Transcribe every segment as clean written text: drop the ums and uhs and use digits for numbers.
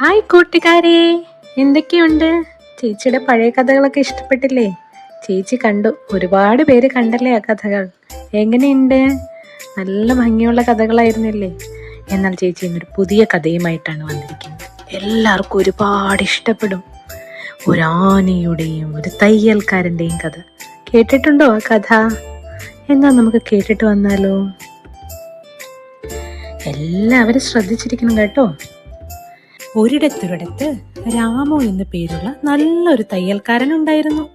Hi കൂട്ടുകാരെ, എന്തൊക്കെയുണ്ട്? ചേച്ചിയുടെ പഴയ കഥകളൊക്കെ ഇഷ്ടപ്പെട്ടില്ലേ? ചേച്ചി കണ്ടു, ഒരുപാട് പേര് കണ്ടല്ലേ ആ കഥകൾ. എങ്ങനെയുണ്ട്? നല്ല ഭംഗിയുള്ള കഥകളായിരുന്നില്ലേ? എന്നാൽ ചേച്ചി ഇന്നൊരു പുതിയ കഥയുമായിട്ടാണ് വന്നിരിക്കുന്നത്. എല്ലാവർക്കും ഒരുപാട് ഇഷ്ടപ്പെടും. ഒരു ആനയുടെയും ഒരു തയ്യൽക്കാരൻ്റെയും കഥ. കേട്ടിട്ടുണ്ടോ ആ കഥ? എന്നാൽ നമുക്ക് കേട്ടിട്ട് വന്നാലോ? എല്ലാവരും ശ്രദ്ധിച്ചിരിക്കണം കേട്ടോ. ഒരിടത്തൊരിടത്ത് രാമു എന്നു പേരുള്ള നല്ലൊരു തയ്യൽക്കാരൻ ഉണ്ടായിരുന്നു.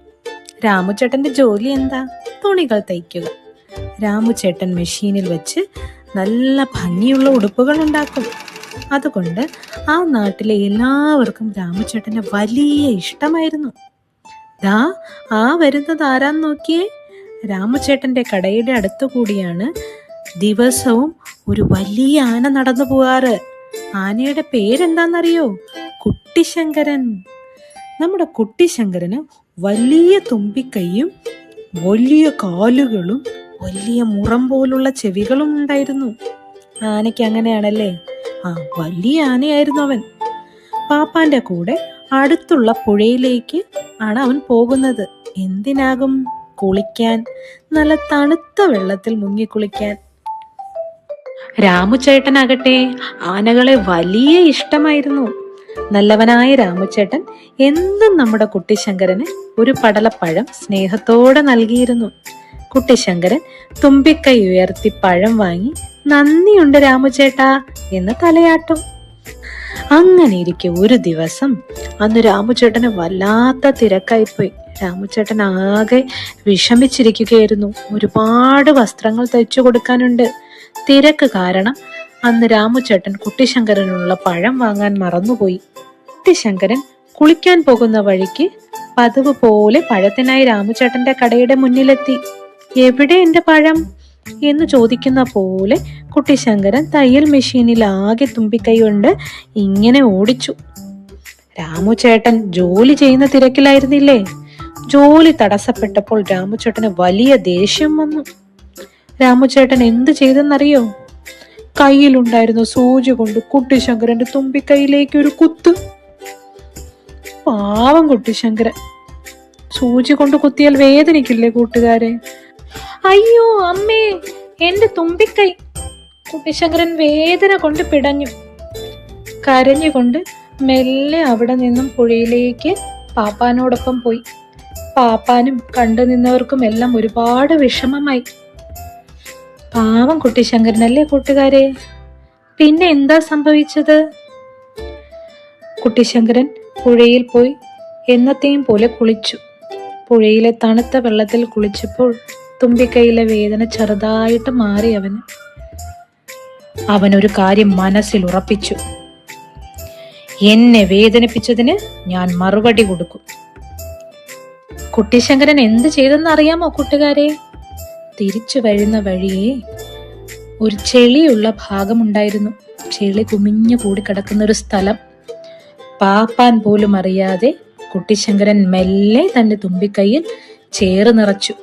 രാമുചേട്ടന്റെ ജോലി എന്താ? തുണികൾ തയ്ക്കുക. രാമുചേട്ടൻ മെഷീനിൽ വെച്ച് നല്ല ഭംഗിയുള്ള ഉടുപ്പുകൾ ഉണ്ടാക്കും. അതുകൊണ്ട് ആ നാട്ടിലെ എല്ലാവർക്കും രാമുചേട്ടനെ വലിയ ഇഷ്ടമായിരുന്നു. ദാ ആ വരുന്നത് ആരാന്ന് നോക്കിയേ. രാമുചേട്ടന്റെ കടയുടെ അടുത്തു കൂടിയാണ് ദിവസവും ഒരു വലിയ ആന നടന്നു പോകാറ്. ആനയുടെ പേരെന്താണെന്നറിയോ? കുട്ടിശങ്കരൻ. നമ്മുടെ കുട്ടിശങ്കരന് വലിയ തുമ്പിക്കൈയും വലിയ കാലുകളും വലിയ മുറം പോലുള്ള ചെവികളും ഉണ്ടായിരുന്നു. ആനയ്ക്ക് അങ്ങനെയാണല്ലേ? വലിയ ആനയായിരുന്നു അവൻ. പാപ്പാന്റെ കൂടെ അടുത്തുള്ള പുഴയിലേക്ക് ആണ് അവൻ പോകുന്നത്. എന്തിനാകും? കുളിക്കാൻ. നല്ല തണുത്ത വെള്ളത്തിൽ മുങ്ങിക്കുളിക്കാൻ. രാമുചേട്ടനാകട്ടെ ആനകളെ വലിയ ഇഷ്ടമായിരുന്നു. നല്ലവനായ രാമുചേട്ടൻ എന്നും നമ്മുടെ കുട്ടിശങ്കരന് ഒരു പടലപ്പഴം സ്നേഹത്തോടെ നൽകിയിരുന്നു. കുട്ടിശങ്കരൻ തുമ്പിക്കൈ ഉയർത്തി പഴം വാങ്ങി നന്ദിയുണ്ട് രാമുചേട്ടാ എന്ന് തലയാട്ടും. അങ്ങനെ ഇരിക്കെ ഒരു ദിവസം അന്ന് രാമുചേട്ടന് വല്ലാത്ത തിരക്കായിപ്പോയി. രാമുചേട്ടൻ ആകെ വിഷമിച്ചിരിക്കുകയായിരുന്നു. ഒരുപാട് വസ്ത്രങ്ങൾ തയ്ച്ചു കൊടുക്കാനുണ്ട്. തിരക്ക് കാരണം അന്ന് രാമുചേട്ടൻ കുട്ടിശങ്കരനുള്ള പഴം വാങ്ങാൻ മറന്നുപോയി. കുട്ടിശങ്കരൻ കുളിക്കാൻ പോകുന്ന വഴിക്ക് പതിവ് പോലെ പഴത്തിനായി രാമുചേട്ടന്റെ കടയുടെ മുന്നിലെത്തി. എവിടെ എന്റെ പഴം എന്ന് ചോദിക്കുന്ന പോലെ കുട്ടിശങ്കരൻ തയ്യൽ മെഷീനിൽ ആകെ തുമ്പിക്കൈ കൊണ്ട് ഇങ്ങനെ ഓടിച്ചു. രാമുചേട്ടൻ ജോലി ചെയ്യുന്ന തിരക്കിലായിരുന്നില്ലേ? ജോലി തടസ്സപ്പെട്ടപ്പോൾ രാമുചേട്ടന് വലിയ ദേഷ്യം വന്നു. രാമുചേട്ടൻ എന്ത് ചെയ്തെന്നറിയോ? കയ്യിലുണ്ടായിരുന്ന സൂചി കൊണ്ട് കുട്ടിശങ്കരന്റെ തുമ്പിക്കൈയിലേക്ക് ഒരു കുത്ത്. പാവം കുട്ടിശങ്കരൻ. സൂചി കൊണ്ട് കുത്തിയാൽ വേദനിക്കില്ലേ കൂട്ടുകാരെ? അയ്യോ അമ്മേ, എന്റെ തുമ്പിക്കൈ! കുട്ടിശങ്കരൻ വേദന കൊണ്ട് പിടഞ്ഞു. കരഞ്ഞുകൊണ്ട് മെല്ലെ അവിടെ നിന്നും പുഴയിലേക്ക് പാപ്പാനോടൊപ്പം പോയി. പാപ്പാനും കണ്ടു നിന്നവർക്കും എല്ലാം ഒരുപാട് വിഷമമായി. പാവം കുട്ടിശങ്കരനല്ലേ കൂട്ടുകാരെ? പിന്നെ എന്താ സംഭവിച്ചത്? കുട്ടിശങ്കരൻ പുഴയിൽ പോയി എന്നത്തെയും പോലെ കുളിച്ചു. പുഴയിലെ തണുത്ത വെള്ളത്തിൽ കുളിച്ചപ്പോൾ തുമ്പിക്കൈയിലെ വേദന ചെറുതായിട്ട് മാറി. അവനൊരു കാര്യം മനസ്സിൽ ഉറപ്പിച്ചു. എന്നെ വേദനിപ്പിച്ചതിന് ഞാൻ മറുപടി കൊടുക്കും. കുട്ടിശങ്കരൻ എന്ത് ചെയ്തെന്ന് അറിയാമോ കൂട്ടുകാരെ? തിരിച്ചു വരുന്ന വഴിയെ ഒരു ചെളിയുള്ള ഭാഗമുണ്ടായിരുന്നു. ചെളി കുമിഞ്ഞു കൂടി കിടക്കുന്ന ഒരു സ്ഥലം. പാപ്പാൻ പോലും അറിയാതെ കുട്ടിശങ്കരൻ മെല്ലെ തന്റെ തുമ്പിക്കൈയിൽ ചേറ് നിറച്ചു.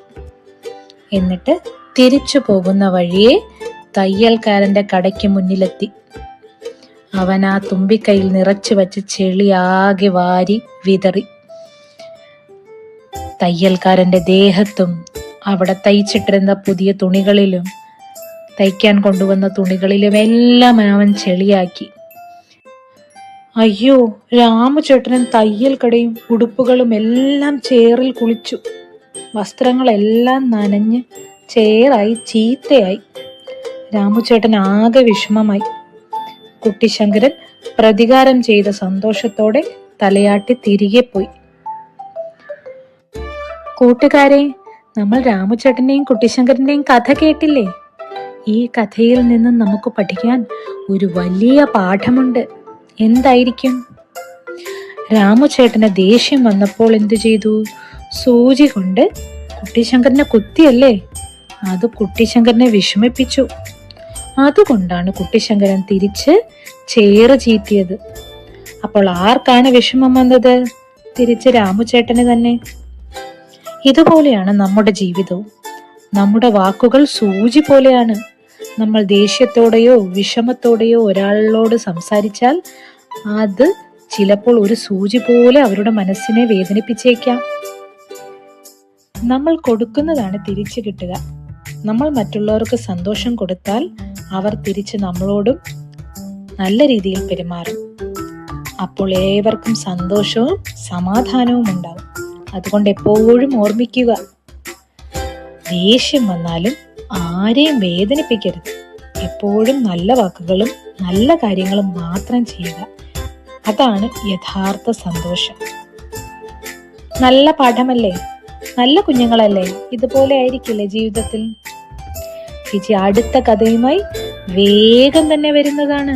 എന്നിട്ട് തിരിച്ചു പോകുന്ന വഴിയെ തയ്യൽക്കാരന്റെ കടയ്ക്ക് മുന്നിലെത്തി. അവൻ ആ തുമ്പിക്കൈയിൽ നിറച്ചു വച്ച് ചെളി ആകെ വാരി വിതറി. തയ്യൽക്കാരന്റെ ദേഹത്തും അവിടെ തയ്ച്ചിട്ടിരുന്ന പുതിയ തുണികളിലും തയ്ക്കാൻ കൊണ്ടുവന്ന തുണികളിലും എല്ലാം അവൻ ചെളിയാക്കി. അയ്യോ, രാമുചേട്ടനും തയ്യൽ കടയും ഉടുപ്പുകളും എല്ലാം ചേറിൽ കുളിച്ചു. വസ്ത്രങ്ങളെല്ലാം നനഞ്ഞ് ചേറായി ചീത്തയായി. രാമുചേട്ടൻ ആകെ വിഷമമായി. കുട്ടിശങ്കരൻ പ്രതികാരം ചെയ്ത സന്തോഷത്തോടെ തലയാട്ടി തിരികെ പോയി. കൂട്ടുകാരെ, നമ്മൾ രാമുചേട്ടന്റെയും കുട്ടിശങ്കരന്റെയും കഥ കേട്ടില്ലേ? ഈ കഥയിൽ നിന്നും നമുക്ക് പഠിക്കാൻ ഒരു വലിയ പാഠമുണ്ട്. എന്തായിരിക്കും? രാമുചേട്ടന് ദേഷ്യം വന്നപ്പോൾ എന്തു ചെയ്തു? സൂചി കൊണ്ട് കുട്ടിശങ്കരനെ കുത്തിയല്ലേ? അത് കുട്ടിശങ്കരനെ വിഷമിപ്പിച്ചു. അതുകൊണ്ടാണ് കുട്ടിശങ്കരൻ തിരിച്ച് ചേറ് ചീറ്റിയത്. അപ്പോൾ ആർക്കാണ് വിഷമം വന്നത്? തിരിച്ച് രാമുചേട്ടന് തന്നെ. ഇതുപോലെയാണ് നമ്മുടെ ജീവിതവും. നമ്മുടെ വാക്കുകൾ സൂചി പോലെയാണ്. നമ്മൾ ദേഷ്യത്തോടെയോ വിഷമത്തോടെയോ ഒരാളോട് സംസാരിച്ചാൽ അത് ചിലപ്പോൾ ഒരു സൂചി പോലെ അവരുടെ മനസ്സിനെ വേദനിപ്പിച്ചേക്കാം. നമ്മൾ കൊടുക്കുന്നതാണ് തിരിച്ചു കിട്ടുക. നമ്മൾ മറ്റുള്ളവർക്ക് സന്തോഷം കൊടുത്താൽ അവർ തിരിച്ച് നമ്മളോടും നല്ല രീതിയിൽ പെരുമാറും. അപ്പോൾ ഏവർക്കും സന്തോഷവും സമാധാനവും ഉണ്ടാവും. അതുകൊണ്ട് എപ്പോഴും ഓർമ്മിക്കുക, ദേഷ്യം വന്നാലും ആരെയും വേദനിപ്പിക്കരുത്. എപ്പോഴും നല്ല വാക്കുകളും നല്ല കാര്യങ്ങളും മാത്രം ചെയ്യുക. അതാണ് യഥാർത്ഥ സന്തോഷം. നല്ല പാഠമല്ലേ? നല്ല കുഞ്ഞുങ്ങളല്ലേ? ഇതുപോലെ ആയിരിക്കില്ലേ ജീവിതത്തിൽ? ചേച്ചി അടുത്ത കഥയുമായി വേഗം തന്നെ വരുന്നതാണ്.